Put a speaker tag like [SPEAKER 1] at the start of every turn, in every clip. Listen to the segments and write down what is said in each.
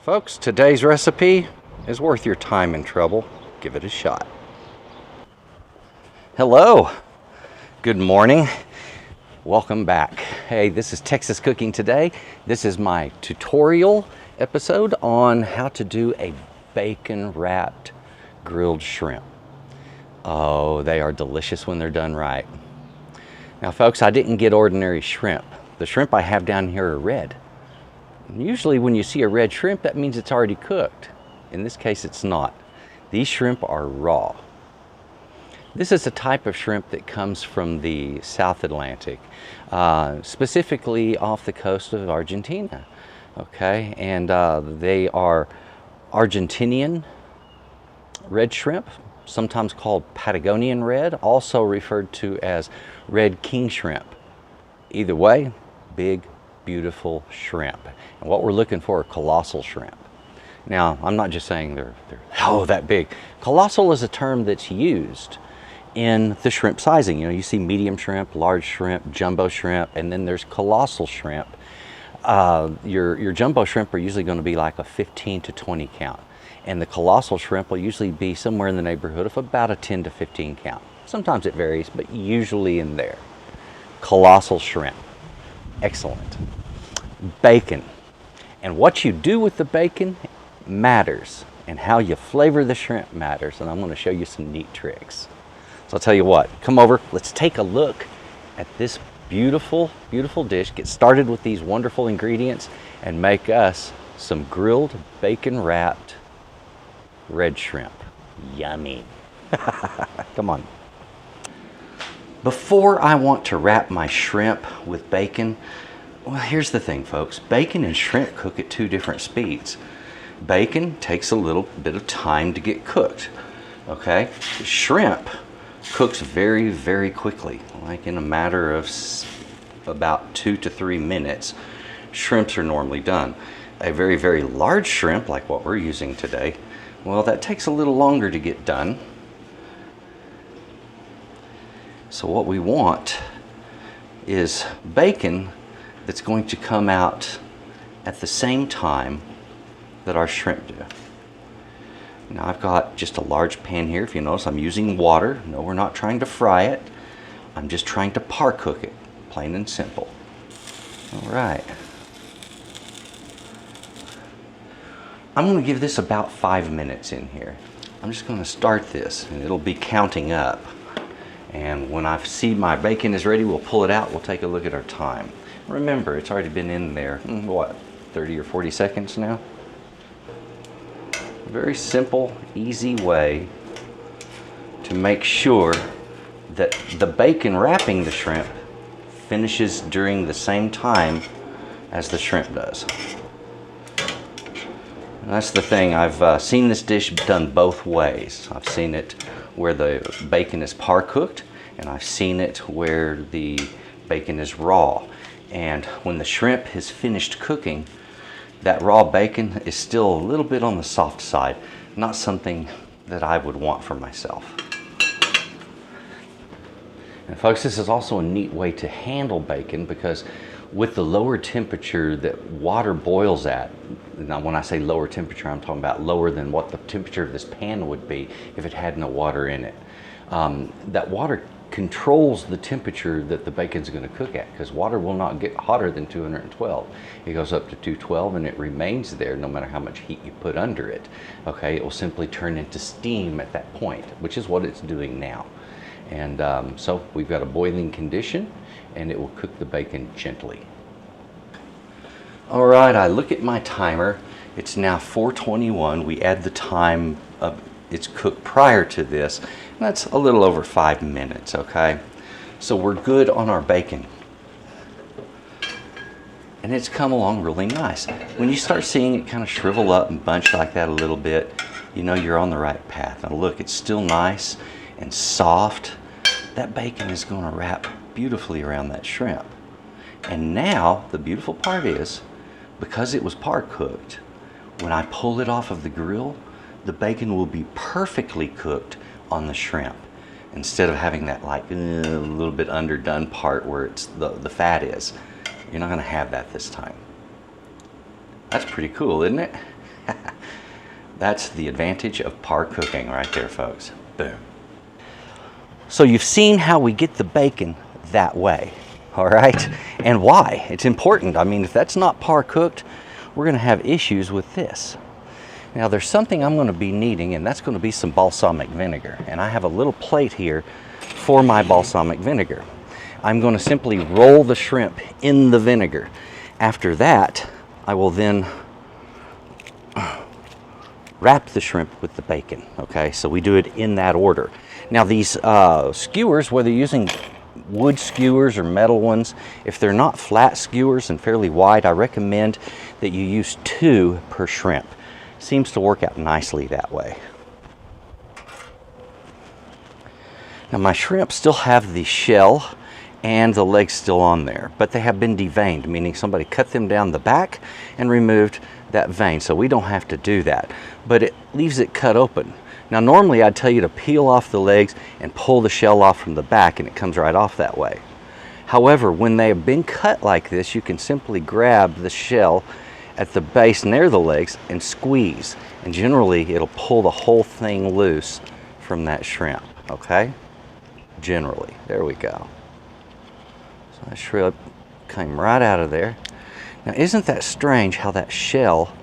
[SPEAKER 1] Folks, today's recipe is worth your time and trouble. Give it a shot. Hello, good morning, welcome back. Hey, this is Texas Cooking Today. This is my tutorial episode on how to do a bacon wrapped grilled shrimp. Oh, they are delicious when they're done right. Now folks, I didn't get ordinary shrimp. The shrimp I have down here are red. Usually when you see a red shrimp, that means it's already cooked. In this case, it's not. These shrimp are raw. This is a type of shrimp that comes from the South Atlantic, specifically off the coast of Argentina. Okay, and they are Argentinian red shrimp, sometimes called Patagonian red, also referred to as red king shrimp. Either way, big, beautiful shrimp. And what we're looking for are colossal shrimp. Now, I'm not just saying they're that big. Colossal is a term that's used in the shrimp sizing. You know, you see medium shrimp, large shrimp, jumbo shrimp, and then there's colossal shrimp. Your jumbo shrimp are usually going to be like a 15 to 20 count. And the colossal shrimp will usually be somewhere in the neighborhood of about a 10 to 15 count. Sometimes it varies, but usually in there. Colossal shrimp. Excellent. Bacon. And what you do with the bacon matters, and how you flavor the shrimp matters, and I'm going to show you some neat tricks. So I'll tell you what, come over, let's take a look at this beautiful, beautiful dish, get started with these wonderful ingredients, and make us some grilled bacon wrapped red shrimp. Yummy. Come on. Before I want to wrap my shrimp with bacon, well, here's the thing, folks. Bacon and shrimp cook at two different speeds. Bacon takes a little bit of time to get cooked, okay? Shrimp cooks very, very quickly, like in a matter of about 2 to 3 minutes. Shrimps are normally done. A very, very large shrimp, like what we're using today, well, that takes a little longer to get done. So what we want is bacon that's going to come out at the same time that our shrimp do. Now I've got just a large pan here. If you notice, I'm using water. No, we're not trying to fry it. I'm just trying to par cook it, plain and simple. All right. I'm going to give this about 5 minutes in here. I'm just going to start this, and it'll be counting up. And when I see my bacon is ready, we'll pull it out. We'll take a look at our time. Remember, it's already been in there, what, 30 or 40 seconds now? Very simple, easy way to make sure that the bacon wrapping the shrimp finishes during the same time as the shrimp does. And that's the thing, I've seen this dish done both ways. I've seen it where the bacon is par cooked, and I've seen it where the bacon is raw. And when the shrimp is finished cooking, that raw bacon is still a little bit on the soft side. Not something that I would want for myself. And folks, this is also a neat way to handle bacon, because with the lower temperature that water boils at, now when I say lower temperature, I'm talking about lower than what the temperature of this pan would be if it had no water in it. That water controls the temperature that the bacon's going to cook at, because water will not get hotter than 212. It goes up to 212 and it remains there no matter how much heat you put under it. Okay, it will simply turn into steam at that point, which is what it's doing now. And so we've got a boiling condition, and it will cook the bacon gently. All right, I look at my timer. It's now 4:21. We add the time of it's cooked prior to this. That's a little over 5 minutes, okay? So we're good on our bacon. And it's come along really nice. When you start seeing it kind of shrivel up and bunch like that a little bit, you know you're on the right path. Now look, it's still nice and soft. That bacon is going to wrap beautifully around that shrimp. And now the beautiful part is, because it was par cooked, when I pull it off of the grill, the bacon will be perfectly cooked on the shrimp, instead of having that like a little bit underdone part where it's the fat is. You're not going to have that this time. That's pretty cool, isn't it? That's the advantage of par cooking right there, folks. Boom. So you've seen how we get the bacon that way, all right? And why? It's important. I mean, if that's not par cooked, we're gonna have issues with this. Now there's something I'm gonna be needing, and that's gonna be some balsamic vinegar. And I have a little plate here for my balsamic vinegar. I'm gonna simply roll the shrimp in the vinegar. After that, I will then wrap the shrimp with the bacon, okay? So we do it in that order. Now these skewers, whether you're using wood skewers or metal ones, if they're not flat skewers and fairly wide, I recommend that you use 2 per shrimp. Seems to work out nicely that way. Now my shrimp still have the shell and the legs still on there, but they have been deveined, meaning somebody cut them down the back and removed that vein, so we don't have to do that, but it leaves it cut open. Now normally I'd tell you to peel off the legs and pull the shell off from the back, and it comes right off that way. However, when they have been cut like this, you can simply grab the shell at the base near the legs and squeeze, and generally it'll pull the whole thing loose from that shrimp, okay? Generally, there we go. So that shrimp came right out of there. Now isn't that strange how that shell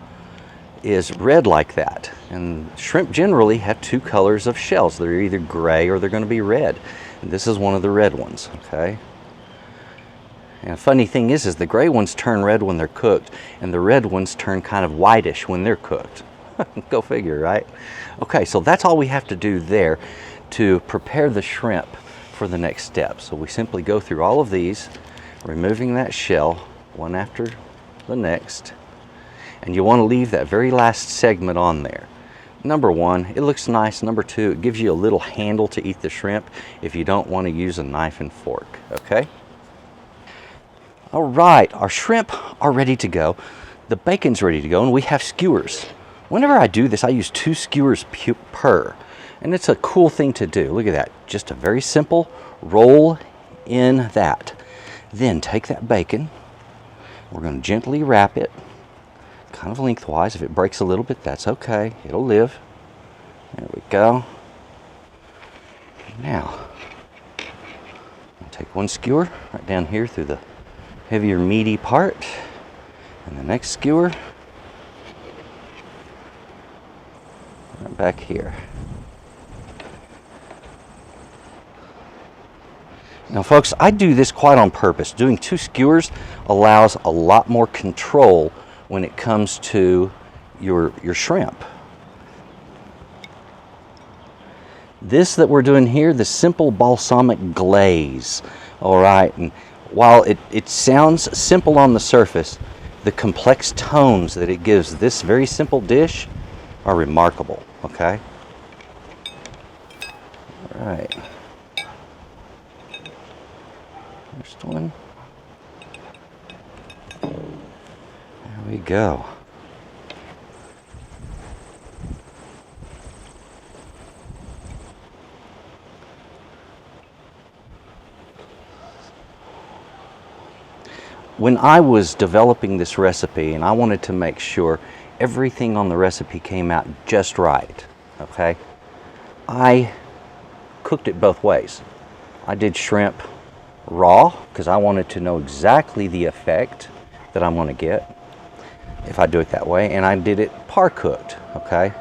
[SPEAKER 1] is red like that? And shrimp generally have 2 colors of shells. They're either gray or they're going to be red. And this is one of the red ones, okay? And the funny thing is the gray ones turn red when they're cooked, and the red ones turn kind of whitish when they're cooked. Go figure, right? Okay, so that's all we have to do there to prepare the shrimp for the next step. So we simply go through all of these, removing that shell one after the next, and you want to leave that very last segment on there. Number 1, it looks nice. Number 2, it gives you a little handle to eat the shrimp if you don't want to use a knife and fork, okay? All right, our shrimp are ready to go. The bacon's ready to go, and we have skewers. Whenever I do this, I use 2 skewers per, and it's a cool thing to do. Look at that, just a very simple roll in that. Then take that bacon, we're going to gently wrap it, kind of lengthwise. If it breaks a little bit, that's okay, it'll live. There we go. Now, I'll take one skewer right down here through the heavier meaty part, and the next skewer right back here. Now folks, I do this quite on purpose. Doing 2 skewers allows a lot more control when it comes to your shrimp. This that we're doing here, the simple balsamic glaze, all right, and while it sounds simple on the surface, the complex tones that it gives this very simple dish are remarkable, okay? All right. First one. There we go. When I was developing this recipe, and I wanted to make sure everything on the recipe came out just right, okay, I cooked it both ways. I did shrimp raw because I wanted to know exactly the effect that I'm going to get if I do it that way, and I did it par cooked, okay?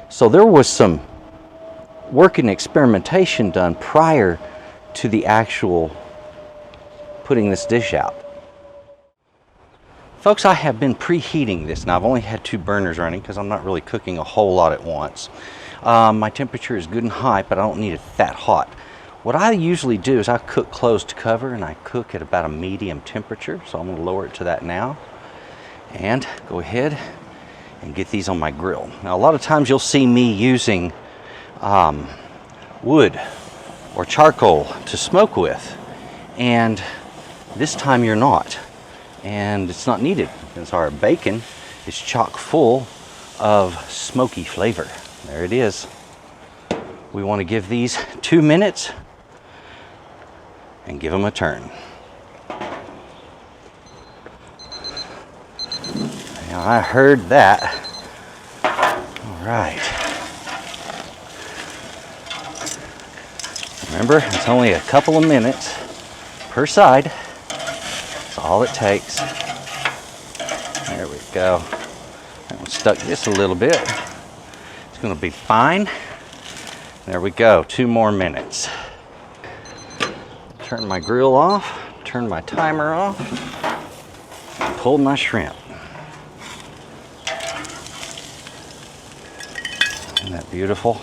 [SPEAKER 1] So there was some work and experimentation done prior to the actual putting this dish out. Folks, I have been preheating this. Now I've only had 2 burners running because I'm not really cooking a whole lot at once. My temperature is good and high, but I don't need it that hot. What I usually do is I cook closed cover, and I cook at about a medium temperature. So I'm going to lower it to that now and go ahead and get these on my grill. Now a lot of times you'll see me using wood or charcoal to smoke with, and this time you're not. And it's not needed because our bacon is chock full of smoky flavor. There it is. We want to give these 2 minutes and give them a turn. Now I heard that right. Remember, it's only a couple of minutes per side. That's all it takes. There we go. That one stuck just a little bit. It's going to be fine. There we go. 2 more minutes. Turn my grill off. Turn my timer off. Pull my shrimp. Isn't that beautiful?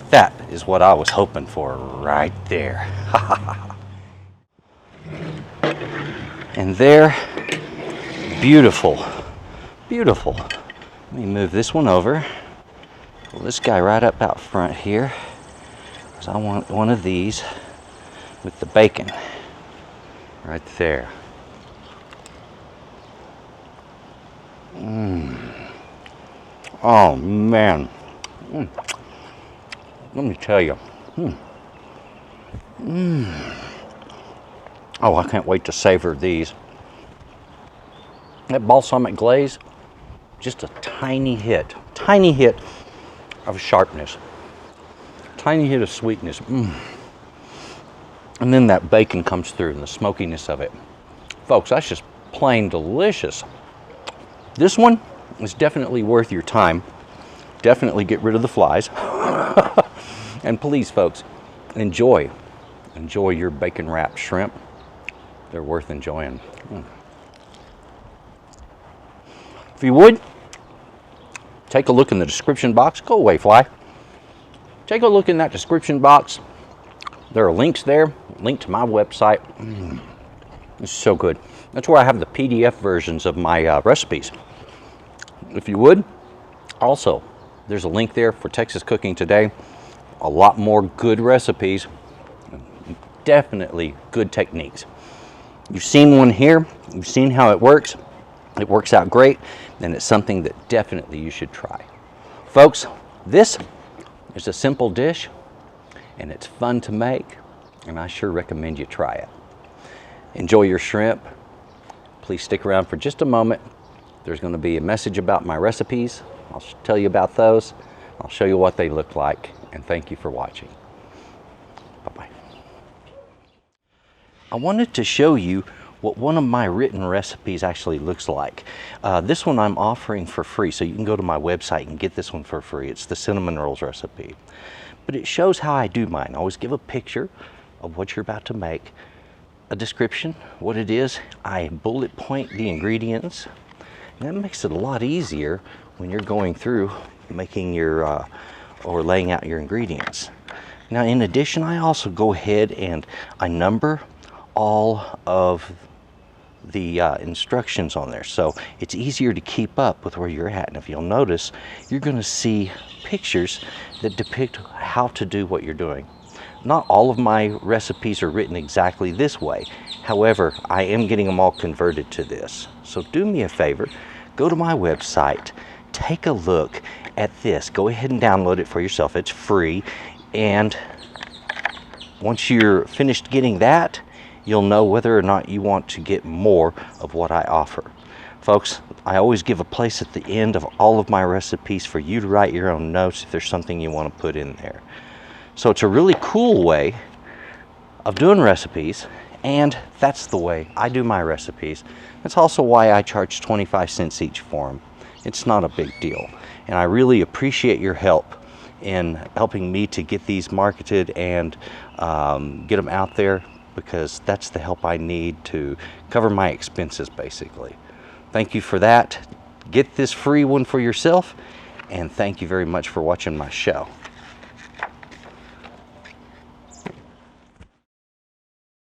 [SPEAKER 1] That is what I was hoping for right there. And there, beautiful, beautiful. Let me move this one over. Pull this guy right up out front here, because I want one of these with the bacon right there. Oh man. Let me tell you. Oh, I can't wait to savor these. That balsamic glaze, just a tiny hit of sharpness, tiny hit of sweetness. And then that bacon comes through and the smokiness of it. Folks, that's just plain delicious. This one is definitely worth your time. Definitely get rid of the flies. And please, folks, enjoy your bacon wrapped shrimp. They're worth enjoying. If you would, take a look in the description box. Go away, fly. Take a look in that description box. There are links there. Link to my website. It's so good. That's where I have the PDF versions of my recipes. If you would, also, there's a link there for Texas Cooking Today. A lot more good recipes, definitely good techniques. You've seen one here, you've seen how it works out great, and it's something that definitely you should try. Folks, this is a simple dish, and it's fun to make, and I sure recommend you try it. Enjoy your shrimp. Please stick around for just a moment. There's going to be a message about my recipes. I'll tell you about those. I'll show you what they look like, and thank you for watching. Bye-bye. I wanted to show you what one of my written recipes actually looks like. This one I'm offering for free, so you can go to my website and get this one for free. It's the cinnamon rolls recipe. But it shows how I do mine. I always give a picture of what you're about to make, a description, what it is. I bullet point the ingredients, and that makes it a lot easier when you're going through making your or laying out your ingredients. Now, in addition, I also go ahead and I number all of the instructions on there, so it's easier to keep up with where you're at. And if you'll notice, you're going to see pictures that depict how to do what you're doing. Not all of my recipes are written exactly this way. However, I am getting them all converted to this. So do me a favor, go to my website, take a look at this. Go ahead and download it for yourself. It's free. And once you're finished getting that, you'll know whether or not you want to get more of what I offer. Folks, I always give a place at the end of all of my recipes for you to write your own notes if there's something you want to put in there. So it's a really cool way of doing recipes, and that's the way I do my recipes. That's also why I charge 25 cents each for them. It's not a big deal. And I really appreciate your help in helping me to get these marketed and get them out there, because that's the help I need to cover my expenses, basically. Thank you for that. Get this free one for yourself, and thank you very much for watching my show.